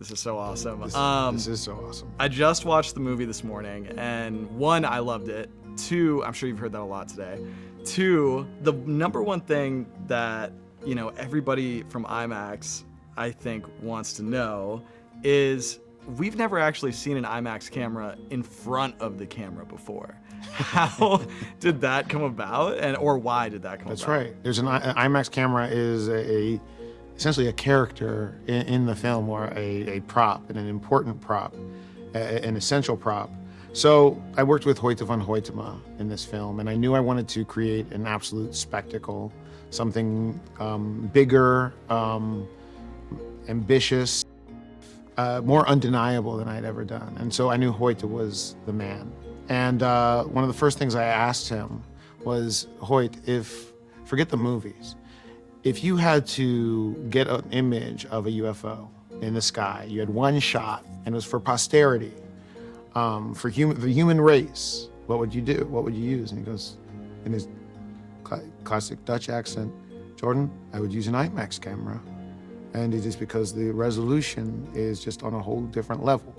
This is so awesome. This is so awesome. I just watched the movie this morning, and one, I loved it. Two, I'm sure you've heard that a lot today. Two, the number one thing that, everybody from IMAX, I think, wants to know is we've never actually seen an IMAX camera in front of the camera before. How did that come about, or why did that come about? That's right. There's an IMAX camera is essentially a character in the film, or a prop, and an important prop, an essential prop. So I worked with Hoyte van Hoytema in this film, and I knew I wanted to create an absolute spectacle, something bigger, ambitious, more undeniable than I'd ever done. And so I knew Hoyte was the man. And one of the first things I asked him was, Hoyte, forget the movies, if you had to get an image of a UFO in the sky, you had one shot, and it was for posterity, for the human race, what would you do? What would you use? And he goes, in his classic Dutch accent, Jordan, I would use an IMAX camera. And it is because the resolution is just on a whole different level.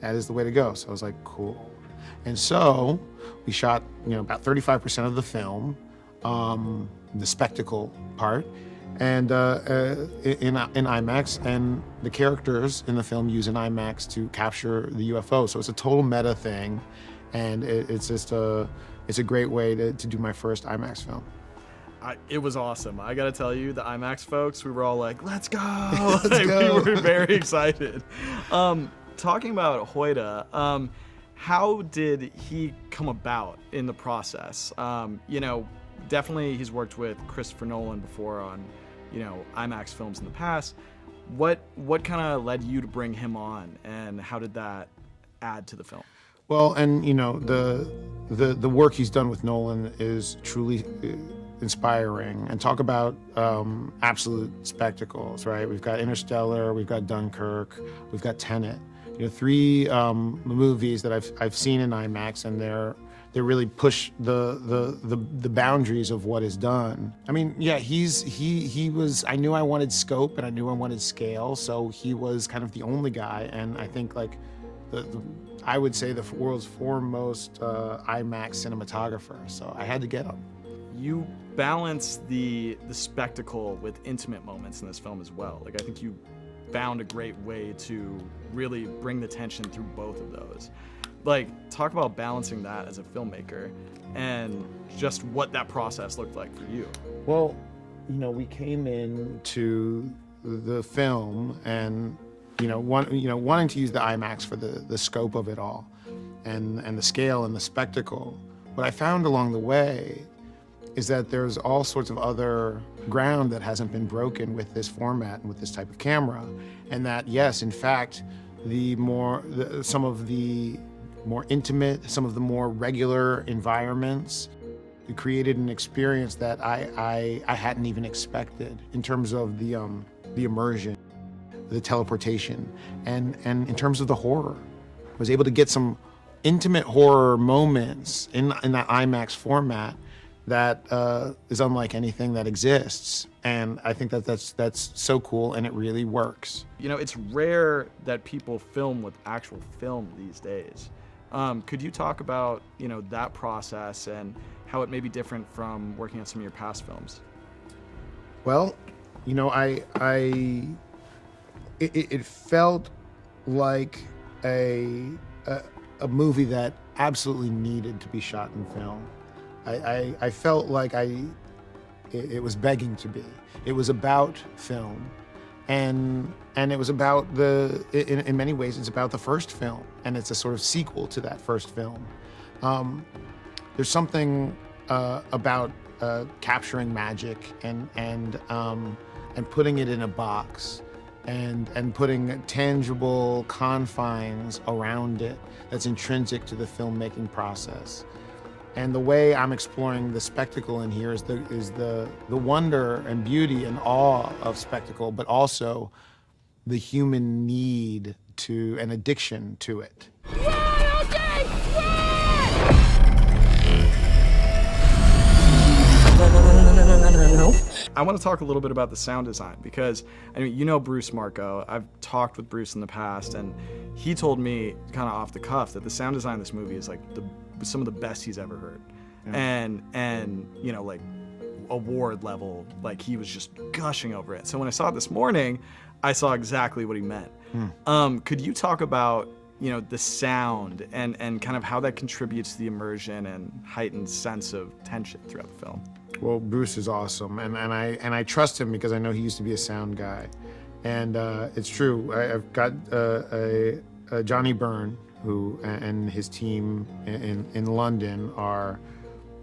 That is the way to go. So I was like, cool. And so we shot, about 35% of the film, the spectacle part, and in IMAX, and the characters in the film use an IMAX to capture the UFO. So it's a total meta thing, and it's a great way to do my first IMAX film. It was awesome. I gotta tell you, the IMAX folks, we were all like, let's go. Let's go. We were very excited. Talking about Hoyte, how did he come about in the process? Definitely he's worked with Christopher Nolan before on, IMAX films in the past. What kind of led you to bring him on, and how did that add to the film? Well, and the work he's done with Nolan is truly inspiring. And talk about absolute spectacles, right? We've got Interstellar, we've got Dunkirk, we've got Tenet. Three movies that I've seen in IMAX, and they really push the boundaries of what is done. I mean, yeah, he was. I knew I wanted scope, and I knew I wanted scale, so he was kind of the only guy. And I think I would say the world's foremost IMAX cinematographer. So I had to get him. You balance the spectacle with intimate moments in this film as well. I think you found a great way to really bring the tension through both of those. Talk about balancing that as a filmmaker, and just what that process looked like for you. Well, we came into the film and wanting to use the IMAX for the scope of it all, and the scale and the spectacle. What I found along the way is that there's all sorts of other ground that hasn't been broken with this format and with this type of camera, and that, yes, in fact, some of the more intimate, some of the more regular environments, we created an experience that I hadn't even expected in terms of the immersion, the teleportation, and in terms of the horror. I was able to get some intimate horror moments in that IMAX format that is unlike anything that exists. And I think that's so cool, and it really works. It's rare that people film with actual film these days. Could you talk about, that process and how it may be different from working on some of your past films? Well, it felt like a movie that absolutely needed to be shot in film. I felt like it was begging to be. It was about film, and it was about in many ways, it's about the first film, and it's a sort of sequel to that first film. There's something about capturing magic and putting it in a box, and putting tangible confines around it that's intrinsic to the filmmaking process. And the way I'm exploring the spectacle in here is the wonder and beauty and awe of spectacle, but also the human need to, and addiction to it. No, no, no, no, no, no. I want to talk a little bit about the sound design because, I mean, you know Bruce Marco. I've talked with Bruce in the past, and he told me kind of off the cuff that the sound design in this movie is like some of the best he's ever heard. Yeah. And you know, like award level, like he was just gushing over it. So when I saw it this morning, I saw exactly what he meant. Could you talk about, you know, the sound and kind of how that contributes to the immersion and heightened sense of tension throughout the film? Well, Bruce is awesome, and I trust him because I know he used to be a sound guy, and it's true. I've got a Johnny Byrne, who and his team in London are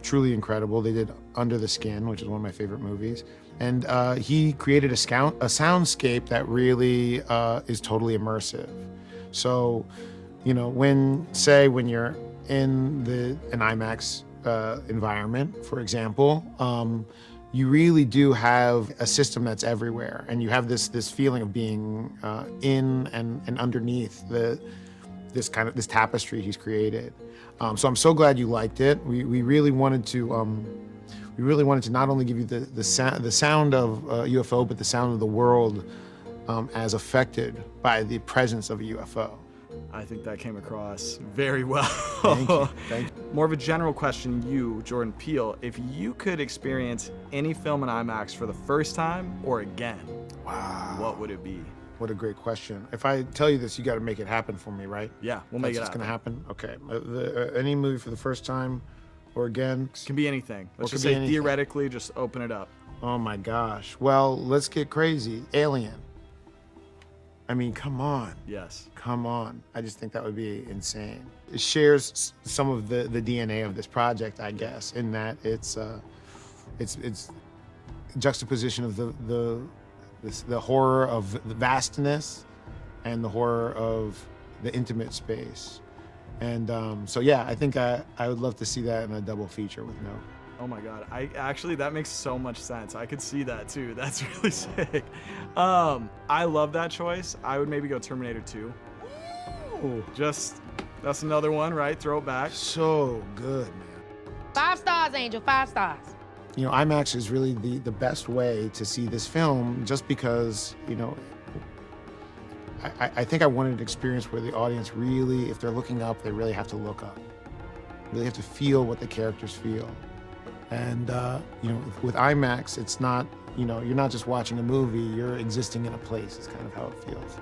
truly incredible. They did Under the Skin, which is one of my favorite movies, and he created a soundscape that really is totally immersive. So, you know, when you're in an IMAX environment, for example, you really do have a system that's everywhere, and you have this feeling of being in and underneath this tapestry he's created. So I'm so glad you liked it. We really wanted to not only give you the sound of UFO, but the sound of the world as affected by the presence of a UFO. I think that came across very well. Thank you. Thank you. More of a general question, you, Jordan Peele, if you could experience any film in IMAX for the first time or again, wow, what would it be? What a great question. If I tell you this, you got to make it happen for me, right? Yeah, we'll make it happen. It's going to happen? Okay. Any movie for the first time or again? Can be anything. Let's just say theoretically, just open it up. Oh my gosh. Well, let's get crazy. Alien. I mean, come on. Yes. Come on. I just think that would be insane. It shares some of the DNA of this project, I guess, in that it's juxtaposition of the horror of the vastness and the horror of the intimate space. And so yeah, I think I would love to see that in a double feature with No. Oh my God, that makes so much sense. I could see that too. That's really sick. I love that choice. I would maybe go Terminator 2. Ooh. That's another one, right? Throw it back. So good, man. 5 stars, Angel, 5 stars. You know, IMAX is really the best way to see this film, just because, you know, I think I wanted an experience where the audience really, if they're looking up, they really have to look up. Really have to feel what the characters feel. And, you know, with IMAX, it's not, you know, you're not just watching a movie, you're existing in a place. It's kind of how it feels.